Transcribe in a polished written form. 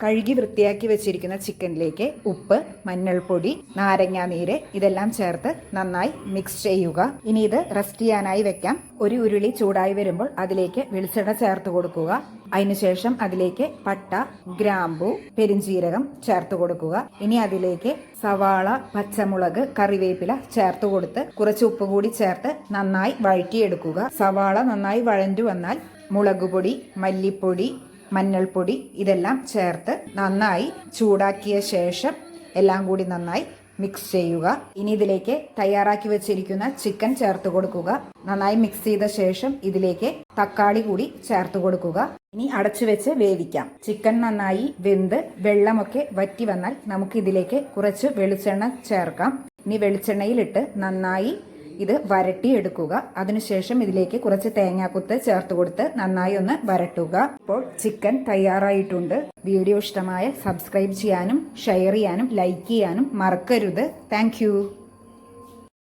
കഴുകി വൃത്തിയാക്കി വെച്ചിരിക്കുന്ന ചിക്കനിലേക്ക് ഉപ്പ്, മഞ്ഞൾപ്പൊടി, നാരങ്ങാനീര് ഇതെല്ലാം ചേർത്ത് നന്നായി മിക്സ് ചെയ്യുക. ഇനി ഇത് റെസ്റ്റ് ചെയ്യാനായി വെക്കാം. ഒരു ഉരുളി ചൂടായി വരുമ്പോൾ അതിലേക്ക് വെളിച്ചെണ്ണ ചേർത്ത് കൊടുക്കുക. അതിനുശേഷം അതിലേക്ക് പട്ട, ഗ്രാമ്പു, പെരിഞ്ജീരകം ചേർത്ത് കൊടുക്കുക. ഇനി അതിലേക്ക് സവാള, പച്ചമുളക്, കറിവേപ്പില ചേർത്ത് കൊടുത്ത് കുറച്ച് ഉപ്പ് കൂടി ചേർത്ത് നന്നായി വഴറ്റിയെടുക്കുക. സവാള നന്നായി വഴണ്ടു വന്നാൽ മുളകുപൊടി, മല്ലിപ്പൊടി, മഞ്ഞൾപ്പൊടി ഇതെല്ലാം ചേർത്ത് നന്നായി ചൂടാക്കിയ ശേഷം എല്ലാം കൂടി നന്നായി മിക്സ് ചെയ്യുക. ഇനി ഇതിലേക്ക് തയ്യാറാക്കി വെച്ചിരിക്കുന്ന ചിക്കൻ ചേർത്ത് കൊടുക്കുക. നന്നായി മിക്സ് ചെയ്ത ശേഷം ഇതിലേക്ക് തക്കാളി കൂടി ചേർത്ത് കൊടുക്കുക. ഇനി അടച്ചു വെച്ച് വേവിക്കാം. ചിക്കൻ നന്നായി വെന്ത് വെള്ളമൊക്കെ വറ്റി വന്നാൽ നമുക്ക് ഇതിലേക്ക് കുറച്ച് വെളിച്ചെണ്ണ ചേർക്കാം. ഇനി വെളിച്ചെണ്ണയിലിട്ട് നന്നായി ഇത് വരട്ടിയെടുക്കുക. അതിനുശേഷം ഇതിലേക്ക് കുറച്ച് തേങ്ങാക്കുത്ത് ചേർത്ത് കൊടുത്ത് നന്നായി ഒന്ന് വരട്ടുക. ഇപ്പോൾ ചിക്കൻ തയ്യാറായിട്ടുണ്ട്. വീഡിയോ ഇഷ്ടമായ സബ്സ്ക്രൈബ് ചെയ്യാനും ഷെയർ ചെയ്യാനും ലൈക്ക് ചെയ്യാനും മറക്കരുത്. താങ്ക്